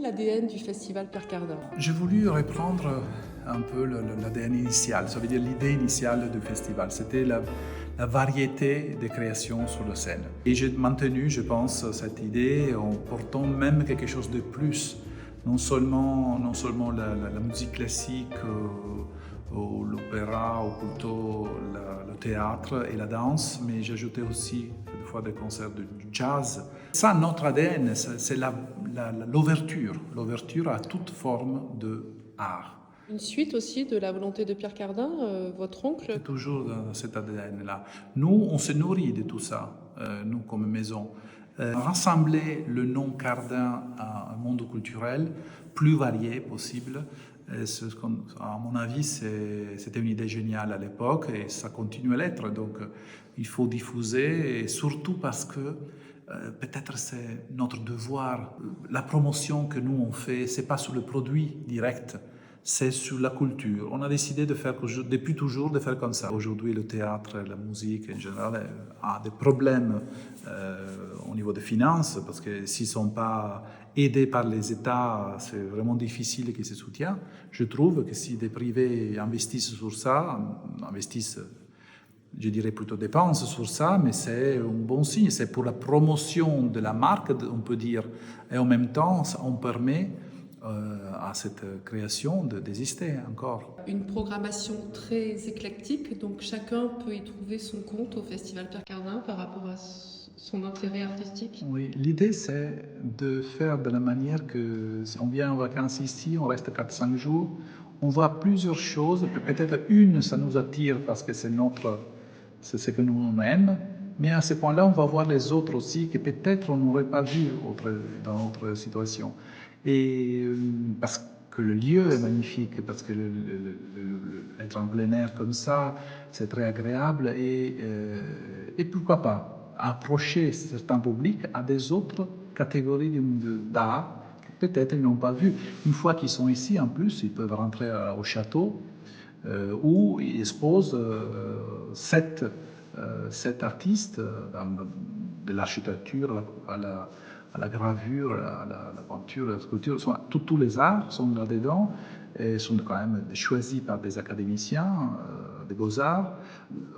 l'ADN du festival Pierre Cardin? J'ai voulu reprendre un peu l'ADN initial, ça veut dire l'idée initiale du festival. C'était la variété des créations sur la scène. Et j'ai maintenu, je pense, cette idée en portant même quelque chose de plus. Non seulement la musique classique, ou l'opéra, ou plutôt le théâtre et la danse, mais j'ai ajouté aussi des fois des concerts du jazz. Ça, notre ADN, c'est l'ouverture à toute forme d'art. Une suite aussi de la volonté de Pierre Cardin, votre oncle? C'est toujours dans cet ADN-là. Nous, on se nourrit de tout ça, nous comme maison. Rassembler le nom Cardin à un monde culturel plus varié possible, à mon avis, c'était une idée géniale à l'époque et ça continue à l'être. Donc, il faut diffuser, et surtout parce que peut-être c'est notre devoir. La promotion que nous on fait, c'est pas sur le produit direct, c'est sur la culture. On a décidé de faire depuis toujours de faire comme ça. Aujourd'hui, le théâtre, la musique en général a des problèmes au niveau des finances parce que s'ils ne sont pas aidés par les États, c'est vraiment difficile qu'ils se soutiennent. Je trouve que si des privés investissent sur ça, je dirais plutôt dépensent sur ça, mais c'est un bon signe. C'est pour la promotion de la marque, on peut dire, et en même temps, on permet à cette création d'exister encore. Une programmation très éclectique, donc chacun peut y trouver son compte au Festival Pierre Cardin par rapport à son intérêt artistique. Oui, l'idée c'est de faire de la manière que si on vient en vacances ici, on reste 4-5 jours, on voit plusieurs choses, peut-être une ça nous attire parce que c'est ce que nous on aime, mais à ce point-là on va voir les autres aussi que peut-être on n'aurait pas vu dans notre situation. Et parce que le lieu est magnifique, parce que être en plein air comme ça, c'est très agréable, et pourquoi pas approcher certains publics à des autres catégories d'art que peut-être ils n'ont pas vu. Une fois qu'ils sont ici, en plus, ils peuvent rentrer au château où ils exposent sept artistes, de l'architecture à la gravure, à la peinture, à la sculpture, tous les arts sont là-dedans et sont quand même choisis par des académiciens, des beaux-arts.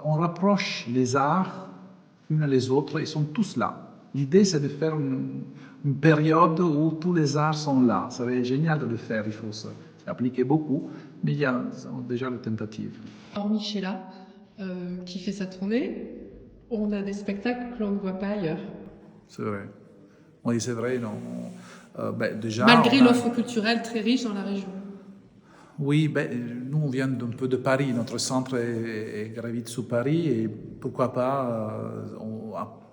On rapproche les arts une les autres, ils sont tous là. L'idée, c'est de faire une période où tous les arts sont là. Ça serait génial de le faire, il faut s'appliquer beaucoup, mais il y a déjà les tentatives. Hormis Sheila, qui fait sa tournée, on a des spectacles que l'on ne voit pas ailleurs. C'est vrai. Oui, c'est vrai. Non. Déjà, malgré l'offre culturelle très riche dans la région. Oui, nous on vient d'un peu de Paris, notre centre est gravite sous Paris et pourquoi pas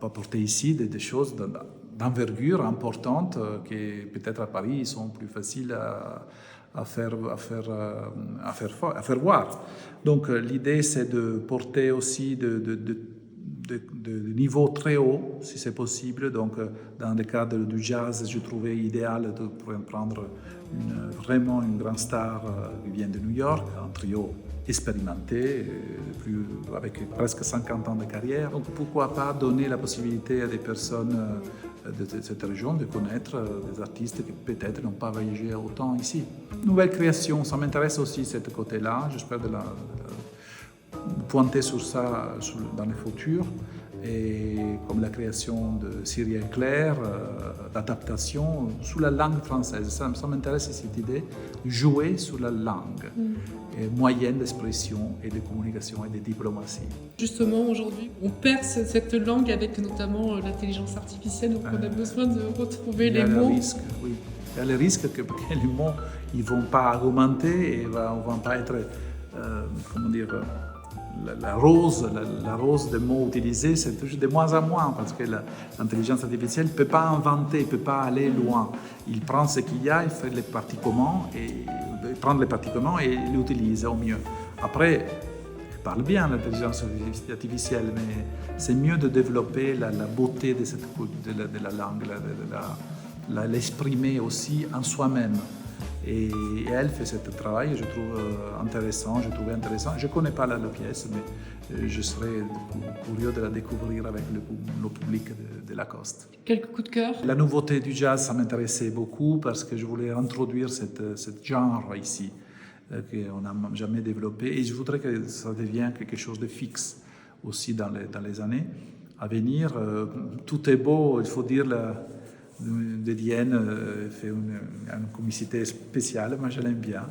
apporter ici des choses d'envergure importante qui peut-être à Paris sont plus faciles à faire voir. Donc l'idée c'est de porter aussi de niveau très haut, si c'est possible. Donc, dans le cadre du jazz, je trouvais idéal de prendre vraiment une grande star qui vient de New York, un trio expérimenté, avec presque 50 ans de carrière. Donc, pourquoi pas donner la possibilité à des personnes de cette région de connaître des artistes qui peut-être n'ont pas voyagé autant ici. Nouvelle création, ça m'intéresse aussi, ce côté-là. J'espère de pointer sur ça dans le futur, et comme la création de Syria Claire, d'adaptation sous la langue française. Ça m'intéresse cette idée de jouer sur la langue, moyenne d'expression et de communication et de diplomatie. Justement, aujourd'hui, on perd cette langue avec notamment l'intelligence artificielle, donc on a besoin de retrouver les mots. Oui. Il y a le risque que les mots ne vont pas augmenter et ne vont pas être, la rose des mots utilisés, c'est toujours de moins en moins parce que l'intelligence artificielle ne peut pas inventer, ne peut pas aller loin. Il prend ce qu'il y a, il fait les parties communes et l'utilise au mieux. Après, elle parle bien l'intelligence artificielle, mais c'est mieux de développer la beauté de la langue, l'exprimer aussi en soi-même. Et elle fait ce travail, je trouve intéressant, je trouvais intéressant. Je ne connais pas la pièce, mais je serais curieux de la découvrir avec le public de Lacoste. Quelques coups de cœur? La nouveauté du jazz, ça m'intéressait beaucoup parce que je voulais introduire ce genre ici, qu'on n'a jamais développé. Et je voudrais que ça devienne quelque chose de fixe aussi dans les années à venir. Tout est beau, il faut dire. De Dienne fait une comicité spéciale, mais je l'aime bien.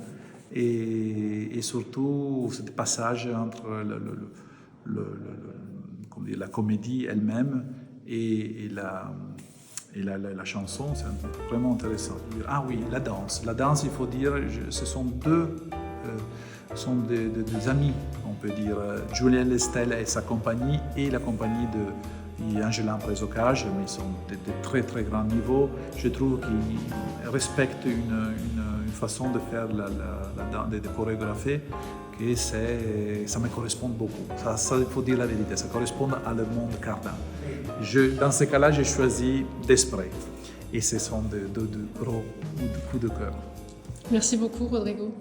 Et surtout, ce passage entre la comédie elle-même et la chanson, c'est vraiment intéressant. Ah oui, la danse. La danse, il faut dire, ce sont des amis, on peut dire. Julien Lestel et sa compagnie, et la compagnie Angelin Présocage, mais ils sont de très très grand niveau. Je trouve qu'ils respectent une façon de faire de chorégraphier que ça me correspond beaucoup. Ça, il faut dire la vérité, ça correspond à le monde Cardin. Dans ce cas-là, j'ai choisi Desprez. Et ce sont de gros coups de cœur. Merci beaucoup, Rodrigo.